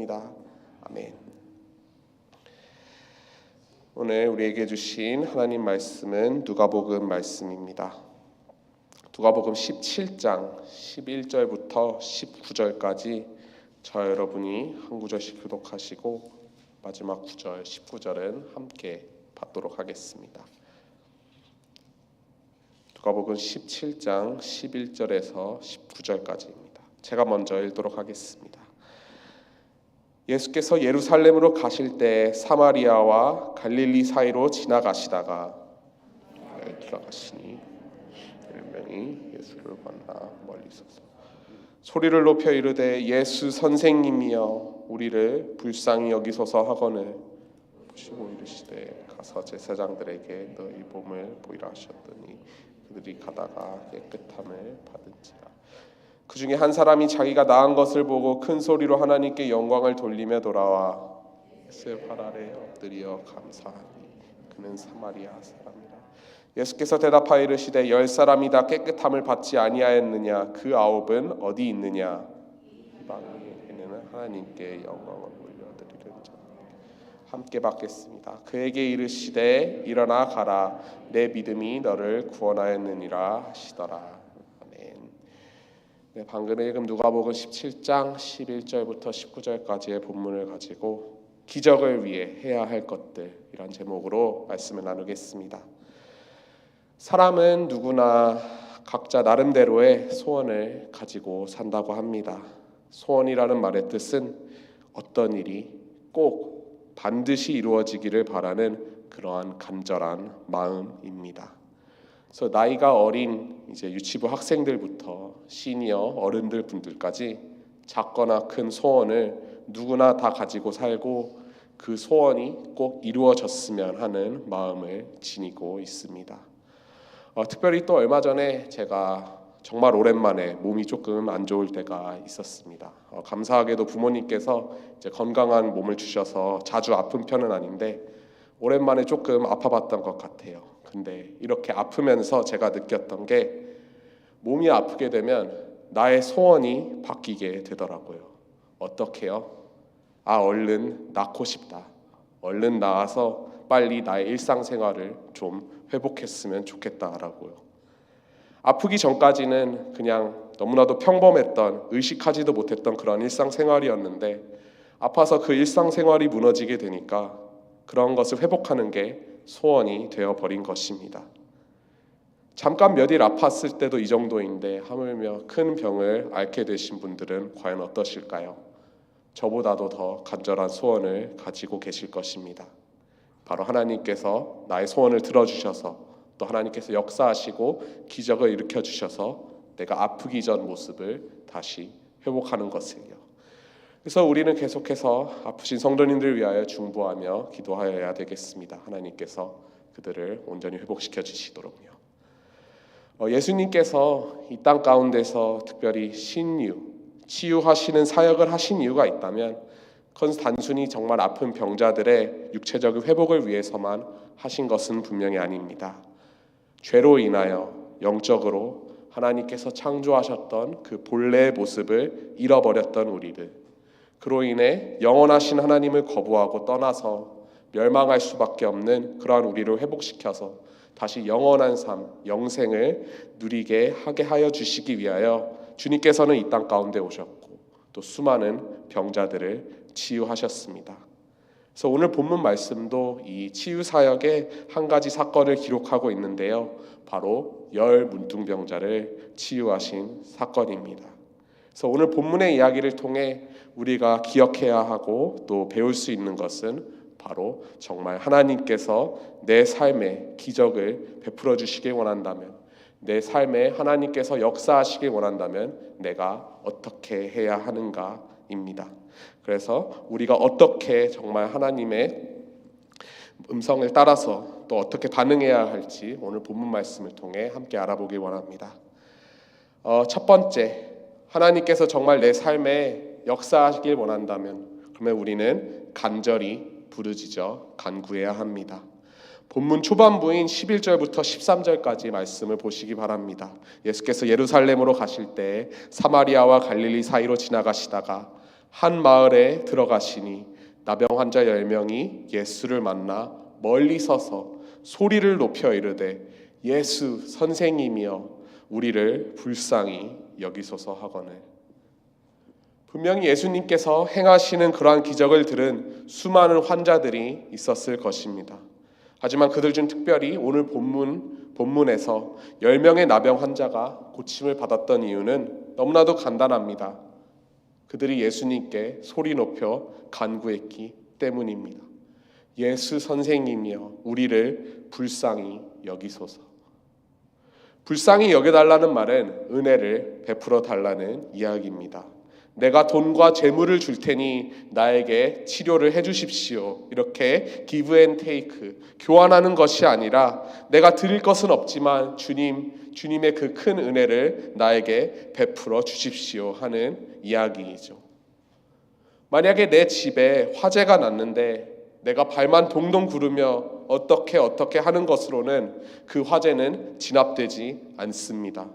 기도하옵나이다. 아멘. 오늘 우리에게 주신 하나님 말씀은 누가복음 말씀입니다. 누가복음 17장 11절부터 19절까지 저 여러분이 한 구절씩 교독하시고 마지막 9절 19절은 함께 받도록 하겠습니다. 누가복음 17장 11절에서 19절까지입니다. 제가 먼저 읽도록 하겠습니다. 예수께서 예루살렘으로 가실 때 사마리아와 갈릴리 사이로 지나가시다가 들어가시니 1명이 예수를 만나 멀리 서서 소리를 높여 이르되 예수 선생님이여 우리를 불쌍히 여기소서 하거늘 보시고 이르시되 가서 제사장들에게 너희 몸을 보이라 하셨더니 그들이 가다가 깨끗함을 받은지라. 그 중에 한 사람이 자기가 나은 것을 보고 큰 소리로 하나님께 영광을 돌리며 돌아와 예수의 발 아래 엎드려 감사하니 그는 사마리아 사람이라. 예수께서 대답하여 이르시되 10사람이 다 깨끗함을 받지 아니하였느냐? 그 9은 어디 있느냐? 이방인에게는 하나님께 영광을 올려드리는자. 함께 받겠습니다. 그에게 이르시되 일어나 가라 내 믿음이 너를 구원하였느니라 하시더라. 네, 방금 읽은 누가복음 17장 11절부터 19절까지의 본문을 가지고 기적을 위해 해야 할 것들이란 제목으로 말씀을 나누겠습니다. 사람은 누구나 각자 나름대로의 소원을 가지고 산다고 합니다. 소원이라는 말의 뜻은 어떤 일이 꼭 반드시 이루어지기를 바라는 그러한 간절한 마음입니다. 그래서 나이가 어린 이제 유치부 학생들부터 시니어 어른들 분들까지 작거나 큰 소원을 누구나 다 가지고 살고 그 소원이 꼭 이루어졌으면 하는 마음을 지니고 있습니다. 특별히 또 얼마 전에 제가 정말 오랜만에 몸이 조금 안 좋을 때가 있었습니다. 감사하게도 부모님께서 이제 건강한 몸을 주셔서 자주 아픈 편은 아닌데 오랜만에 조금 아파봤던 것 같아요. 근데 이렇게 아프면서 제가 느꼈던 게 몸이 아프게 되면 나의 소원이 바뀌게 되더라고요. 어떻게요? 얼른 낫고 싶다. 얼른 나아서 빨리 나의 일상생활을 좀 회복했으면 좋겠다라고요. 아프기 전까지는 그냥 너무나도 평범했던 의식하지도 못했던 그런 일상생활이었는데 아파서 그 일상생활이 무너지게 되니까 그런 것을 회복하는 게 소원이 되어버린 것입니다. 잠깐 몇 일 아팠을 때도 이 정도인데 하물며 큰 병을 앓게 되신 분들은 과연 어떠실까요? 저보다도 더 간절한 소원을 가지고 계실 것입니다. 바로 하나님께서 나의 소원을 들어주셔서 또 하나님께서 역사하시고 기적을 일으켜주셔서 내가 아프기 전 모습을 다시 회복하는 것을요. 그래서 우리는 계속해서 아프신 성도님들을 위하여 중보하며 기도하여야 되겠습니다. 하나님께서 그들을 온전히 회복시켜 주시도록요. 예수님께서 이 땅 가운데서 특별히 치유하시는 사역을 하신 이유가 있다면 그건 단순히 정말 아픈 병자들의 육체적인 회복을 위해서만 하신 것은 분명히 아닙니다. 죄로 인하여 영적으로 하나님께서 창조하셨던 그 본래의 모습을 잃어버렸던 우리들, 그로 인해 영원하신 하나님을 거부하고 떠나서 멸망할 수밖에 없는 그러한 우리를 회복시켜서 다시 영원한 삶, 영생을 누리게 하게 하여 주시기 위하여 주님께서는 이 땅 가운데 오셨고 또 수많은 병자들을 치유하셨습니다. 그래서 오늘 본문 말씀도 이 치유 사역의 한 가지 사건을 기록하고 있는데요. 바로 10 문둥병자를 치유하신 사건입니다. 그래서 오늘 본문의 이야기를 통해 우리가 기억해야 하고 또 배울 수 있는 것은 바로 정말 하나님께서 내 삶에 기적을 베풀어 주시길 원한다면, 내 삶에 하나님께서 역사하시길 원한다면 내가 어떻게 해야 하는가입니다. 그래서 우리가 어떻게 정말 하나님의 음성을 따라서 또 어떻게 반응해야 할지 오늘 본문 말씀을 통해 함께 알아보길 원합니다. 첫 번째, 하나님께서 정말 내 삶에 역사하시길 원한다면 그러면 우리는 간절히 부르짖어 간구해야 합니다. 본문 초반부인 11절부터 13절까지 말씀을 보시기 바랍니다. 예수께서 예루살렘으로 가실 때 사마리아와 갈릴리 사이로 지나가시다가 한 마을에 들어가시니 나병 환자 10명이 예수를 만나 멀리 서서 소리를 높여 이르되 예수 선생님이여 우리를 불쌍히 여기소서 하거늘. 분명히 예수님께서 행하시는 그러한 기적을 들은 수많은 환자들이 있었을 것입니다. 하지만 그들 중 특별히 오늘 본문에서 10명의 나병 환자가 고침을 받았던 이유는 너무나도 간단합니다. 그들이 예수님께 소리 높여 간구했기 때문입니다. 예수 선생님이여 우리를 불쌍히 여기소서. 불쌍히 여겨달라는 말은 은혜를 베풀어 달라는 이야기입니다. 내가 돈과 재물을 줄 테니 나에게 치료를 해주십시오. 이렇게 give and take, 교환하는 것이 아니라 내가 드릴 것은 없지만 주님의 그 큰 은혜를 나에게 베풀어 주십시오 하는 이야기이죠. 만약에 내 집에 화재가 났는데 내가 발만 동동 구르며 어떻게 하는 것으로는 그 화재는 진압되지 않습니다.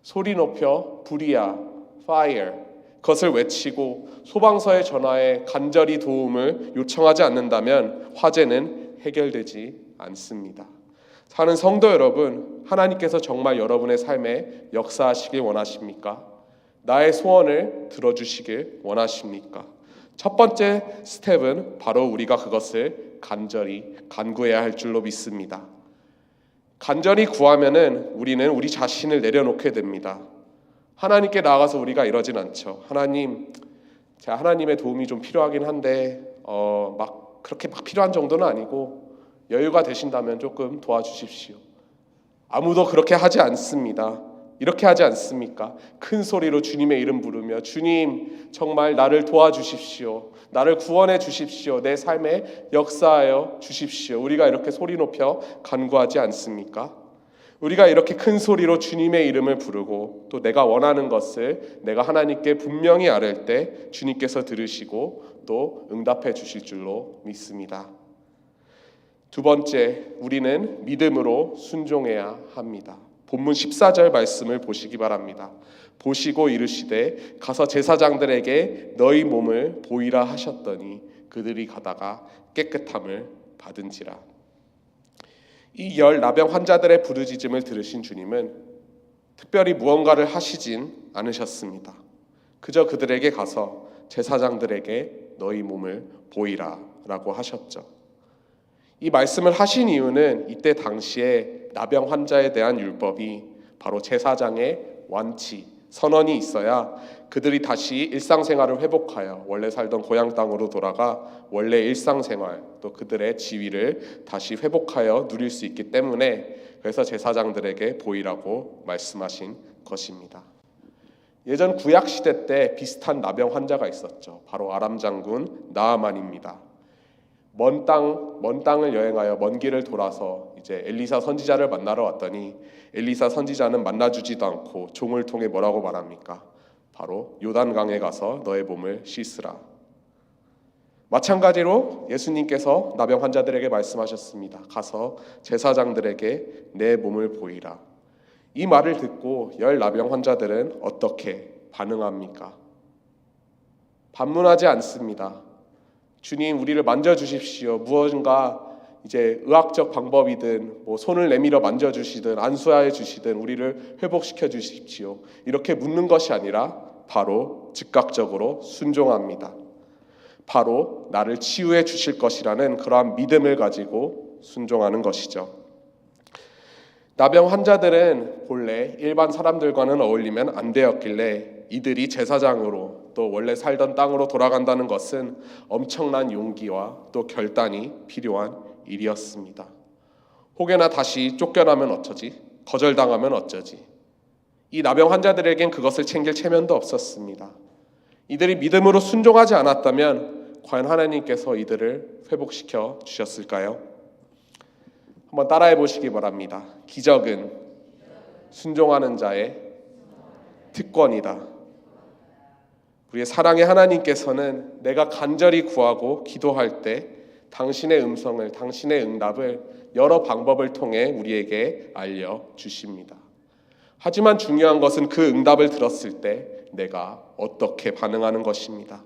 소리 높여 불이야, fire 그것을 외치고 소방서에 전화해 간절히 도움을 요청하지 않는다면 화재는 해결되지 않습니다. 사는 성도 여러분, 하나님께서 정말 여러분의 삶에 역사하시길 원하십니까? 나의 소원을 들어주시길 원하십니까? 첫 번째 스텝은 바로 우리가 그것을 간절히 간구해야 할 줄로 믿습니다. 간절히 구하면은 우리는 우리 자신을 내려놓게 됩니다. 하나님께 나아가서 우리가 이러진 않죠. 하나님, 제가 하나님의 도움이 좀 필요하긴 한데 그렇게 필요한 정도는 아니고 여유가 되신다면 조금 도와주십시오. 아무도 그렇게 하지 않습니다. 이렇게 하지 않습니까? 큰 소리로 주님의 이름 부르며 주님 정말 나를 도와주십시오. 나를 구원해 주십시오. 내 삶에 역사하여 주십시오. 우리가 이렇게 소리 높여 간구하지 않습니까? 우리가 이렇게 큰 소리로 주님의 이름을 부르고 또 내가 원하는 것을 내가 하나님께 분명히 아뢰 때 주님께서 들으시고 또 응답해 주실 줄로 믿습니다. 두 번째, 우리는 믿음으로 순종해야 합니다. 본문 14절 말씀을 보시기 바랍니다. 보시고 이르시되 가서 제사장들에게 너희 몸을 보이라 하셨더니 그들이 가다가 깨끗함을 받은지라. 이 10 나병 환자들의 부르짖음을 들으신 주님은 특별히 무언가를 하시진 않으셨습니다. 그저 그들에게 가서 제사장들에게 너희 몸을 보이라 라고 하셨죠. 이 말씀을 하신 이유는 이때 당시에 나병 환자에 대한 율법이 바로 제사장의 완치, 선언이 있어야 그들이 다시 일상생활을 회복하여 원래 살던 고향 땅으로 돌아가 원래 일상생활 또 그들의 지위를 다시 회복하여 누릴 수 있기 때문에 그래서 제사장들에게 보이라고 말씀하신 것입니다. 예전 구약시대 때 비슷한 나병 환자가 있었죠. 바로 아람 장군 나아만입니다. 먼 땅을 여행하여 먼 길을 돌아서 이제 엘리사 선지자를 만나러 왔더니 엘리사 선지자는 만나주지도 않고 종을 통해 뭐라고 말합니까? 바로 요단강에 가서 너의 몸을 씻으라. 마찬가지로 예수님께서 나병 환자들에게 말씀하셨습니다. 가서 제사장들에게 내 몸을 보이라. 이 말을 듣고 10 나병 환자들은 어떻게 반응합니까? 반문하지 않습니다. 주님 우리를 만져주십시오. 무언가 이제 의학적 방법이든 손을 내밀어 만져주시든 안수하여 주시든 우리를 회복시켜 주십시오. 이렇게 묻는 것이 아니라 바로 즉각적으로 순종합니다. 바로 나를 치유해 주실 것이라는 그러한 믿음을 가지고 순종하는 것이죠. 나병 환자들은 본래 일반 사람들과는 어울리면 안 되었길래 이들이 제사장으로 또 원래 살던 땅으로 돌아간다는 것은 엄청난 용기와 또 결단이 필요한 일이었습니다. 혹여나 다시 쫓겨나면 어쩌지? 거절당하면 어쩌지? 이 나병 환자들에겐 그것을 챙길 체면도 없었습니다. 이들이 믿음으로 순종하지 않았다면 과연 하나님께서 이들을 회복시켜 주셨을까요? 한번 따라해 보시기 바랍니다. 기적은 순종하는 자의 특권이다. 우리의 사랑의 하나님께서는 내가 간절히 구하고 기도할 때 당신의 음성을, 당신의 응답을 여러 방법을 통해 우리에게 알려주십니다. 하지만 중요한 것은 그 응답을 들었을 때 내가 어떻게 반응하는 것입니다.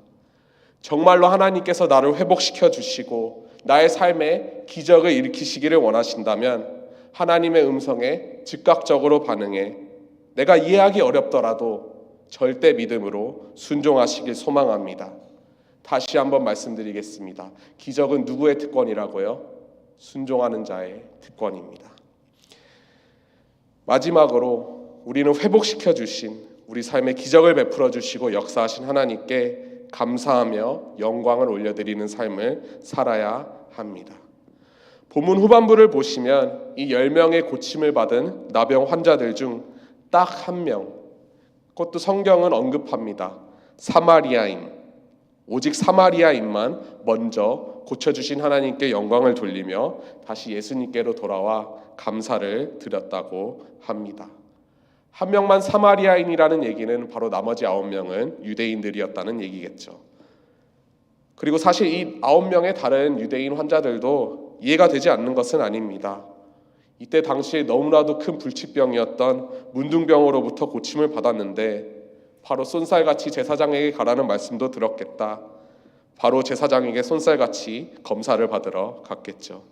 정말로 하나님께서 나를 회복시켜 주시고 나의 삶에 기적을 일으키시기를 원하신다면 하나님의 음성에 즉각적으로 반응해 내가 이해하기 어렵더라도 절대 믿음으로 순종하시길 소망합니다. 다시 한번 말씀드리겠습니다. 기적은 누구의 특권이라고요? 순종하는 자의 특권입니다. 마지막으로 우리는 회복시켜 주신 우리 삶에 기적을 베풀어 주시고 역사하신 하나님께 감사하며 영광을 올려드리는 삶을 살아야 합니다. 본문 후반부를 보시면 이 10명의 고침을 받은 나병 환자들 중 딱 한 명, 그것도 성경은 언급합니다. 사마리아인, 오직 사마리아인만 먼저 고쳐주신 하나님께 영광을 돌리며 다시 예수님께로 돌아와 감사를 드렸다고 합니다. 한 명만 사마리아인이라는 얘기는 바로 나머지 9명은 유대인들이었다는 얘기겠죠. 그리고 사실 이 9명의 다른 유대인 환자들도 이해가 되지 않는 것은 아닙니다. 이때 당시에 너무나도 큰 불치병이었던 문둥병으로부터 고침을 받았는데 바로 쏜살같이 제사장에게 가라는 말씀도 들었겠다. 바로 제사장에게 쏜살같이 검사를 받으러 갔겠죠.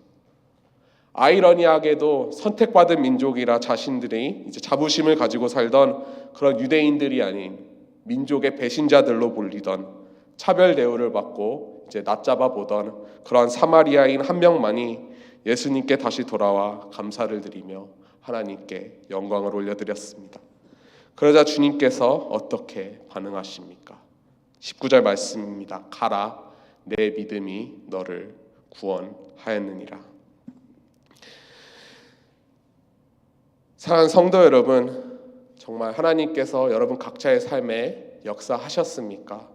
아이러니하게도 선택받은 민족이라 자신들이 이제 자부심을 가지고 살던 그런 유대인들이 아닌 민족의 배신자들로 불리던 차별 대우를 받고 이제 낮잡아 보던 그러한 사마리아인 한 명만이 예수님께 다시 돌아와 감사를 드리며 하나님께 영광을 올려드렸습니다. 그러자 주님께서 어떻게 반응하십니까? 19절 말씀입니다. 가라, 내 믿음이 너를 구원하였느니라. 사랑하는 성도 여러분, 정말 하나님께서 여러분 각자의 삶에 역사하셨습니까?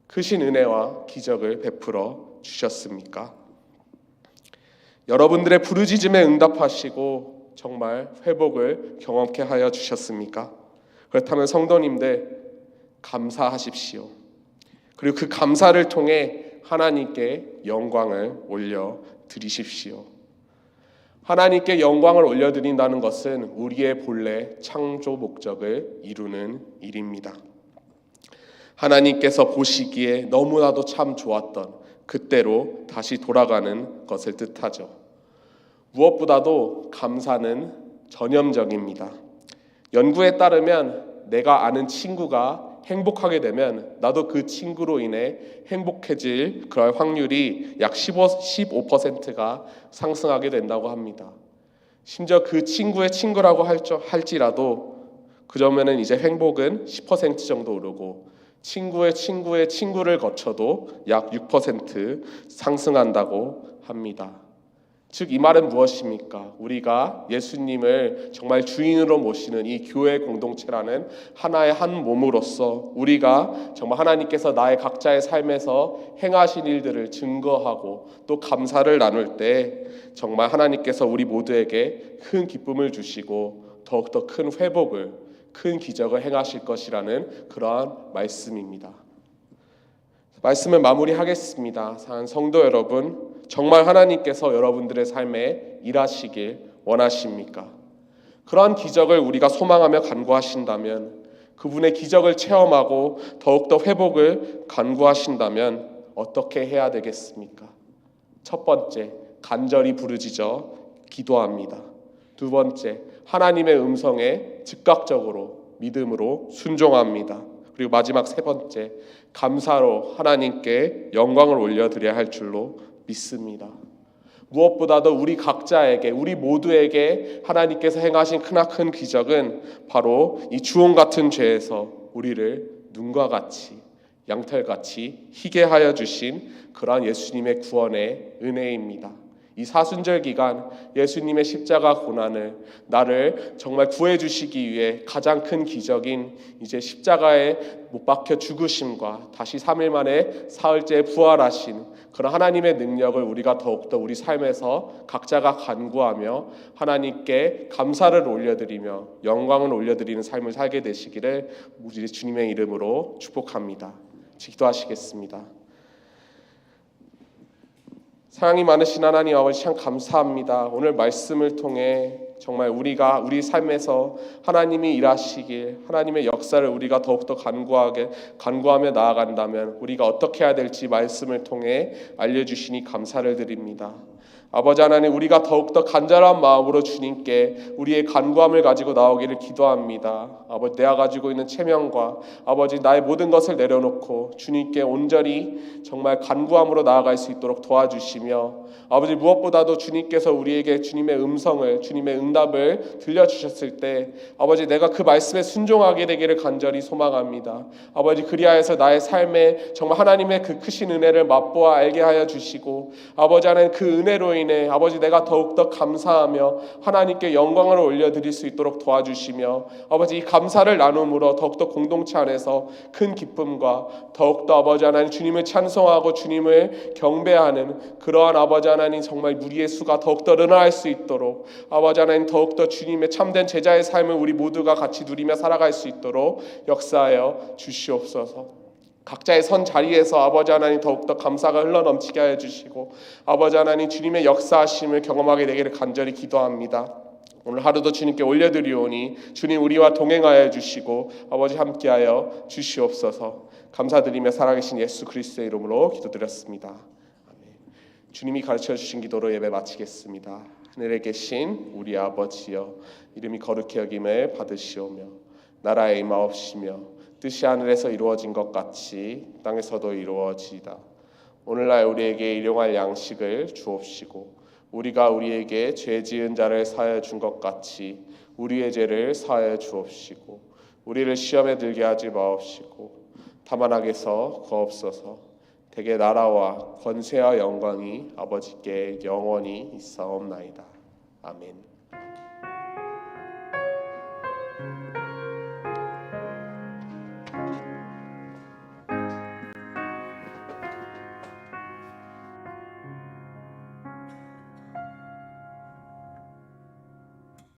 크신 은혜와 기적을 베풀어 주셨습니까? 여러분들의 부르짖음에 응답하시고 정말 회복을 경험케 하여 주셨습니까? 그렇다면 성도님들 감사하십시오. 그리고 그 감사를 통해 하나님께 영광을 올려드리십시오. 하나님께 영광을 올려드린다는 것은 우리의 본래 창조 목적을 이루는 일입니다. 하나님께서 보시기에 너무나도 참 좋았던 그때로 다시 돌아가는 것을 뜻하죠. 무엇보다도 감사는 전염적입니다. 연구에 따르면 내가 아는 친구가 행복하게 되면 나도 그 친구로 인해 행복해질 그럴 확률이 약 15%가 상승하게 된다고 합니다. 심지어 그 친구의 친구라고 할지라도 그러면은 이제 행복은 10% 정도 오르고 친구의 친구의 친구를 거쳐도 약 6% 상승한다고 합니다. 즉 이 말은 무엇입니까? 우리가 예수님을 정말 주인으로 모시는 이 교회 공동체라는 하나의 한 몸으로서 우리가 정말 하나님께서 나의 각자의 삶에서 행하신 일들을 증거하고 또 감사를 나눌 때 정말 하나님께서 우리 모두에게 큰 기쁨을 주시고 더욱더 큰 회복을, 큰 기적을 행하실 것이라는 그러한 말씀입니다. 말씀을 마무리하겠습니다. 사랑하는 성도 여러분, 정말 하나님께서 여러분들의 삶에 일하시길 원하십니까? 그러한 기적을 우리가 소망하며 간구하신다면, 그분의 기적을 체험하고 더욱더 회복을 간구하신다면 어떻게 해야 되겠습니까? 첫 번째, 간절히 부르짖어 기도합니다. 두 번째, 하나님의 음성에 즉각적으로 믿음으로 순종합니다. 그리고 마지막 세 번째, 감사로 하나님께 영광을 올려드려야 할 줄로 믿습니다. 무엇보다도 우리 각자에게, 우리 모두에게 하나님께서 행하신 크나큰 기적은 바로 이 주홍 같은 죄에서 우리를 눈과 같이, 양털같이 희게 하여 주신 그러한 예수님의 구원의 은혜입니다. 이 사순절 기간 예수님의 십자가 고난을, 나를 정말 구해 주시기 위해 가장 큰 기적인 이제 십자가에 못 박혀 죽으심과 다시 3일 만에 사흘째 부활하신 그런 하나님의 능력을 우리가 더욱더 우리 삶에서 각자가 간구하며 하나님께 감사를 올려드리며 영광을 올려드리는 삶을 살게 되시기를 우리 주님의 이름으로 축복합니다. 기도하시겠습니다. 사랑이 많으신 하나님 아버지, 참 감사합니다. 오늘 말씀을 통해 정말 우리가 우리 삶에서 하나님이 일하시길, 하나님의 역사를 우리가 더욱더 간구하며 나아간다면 우리가 어떻게 해야 될지 말씀을 통해 알려주시니 감사를 드립니다. 아버지 하나님, 우리가 더욱더 간절한 마음으로 주님께 우리의 간구함을 가지고 나오기를 기도합니다. 아버지, 내가 가지고 있는 체면과 아버지 나의 모든 것을 내려놓고 주님께 온전히 정말 간구함으로 나아갈 수 있도록 도와주시며, 아버지 무엇보다도 주님께서 우리에게 주님의 음성을, 주님의 응답을 들려주셨을 때 아버지 내가 그 말씀에 순종하게 되기를 간절히 소망합니다. 아버지, 그리하여서 나의 삶에 정말 하나님의 그 크신 은혜를 맛보아 알게 하여 주시고, 아버지 하나님, 그 은혜로 인해 아버지 내가 더욱더 감사하며 하나님께 영광을 올려드릴 수 있도록 도와주시며, 아버지 이 감사를 나눔으로 더욱더 공동체 안에서 큰 기쁨과 더욱더 아버지 하나님 주님을 찬송하고 주님을 경배하는 그러한 아버지 하나님 정말 우리의 수가 더욱더 늘어날 수 있도록, 아버지 하나님 더욱더 주님의 참된 제자의 삶을 우리 모두가 같이 누리며 살아갈 수 있도록 역사하여 주시옵소서. 각자의 선 자리에서 아버지 하나님 더욱더 감사가 흘러넘치게 하여 주시고, 아버지 하나님 주님의 역사하심을 경험하게 되기를 간절히 기도합니다. 오늘 하루도 주님께 올려드리오니 주님 우리와 동행하여 주시고 아버지 함께하여 주시옵소서. 감사드리며 살아계신 예수 그리스도의 이름으로 기도드렸습니다. 아멘. 주님이 가르쳐 주신 기도로 예배 마치겠습니다. 하늘에 계신 우리 아버지여, 이름이 거룩히 여김을 받으시오며 나라의 임하옵시며 뜻이 하늘에서 이루어진 것 같이 땅에서도 이루어지이다. 오늘날 우리에게 일용할 양식을 주옵시고 우리가 우리에게 죄 지은 자를 사하여 준 것 같이 우리의 죄를 사하여 주옵시고 우리를 시험에 들게 하지 마옵시고 다만 악에서 구하옵소서. 대개 나라와 권세와 영광이 아버지께 영원히 있사옵나이다. 아멘.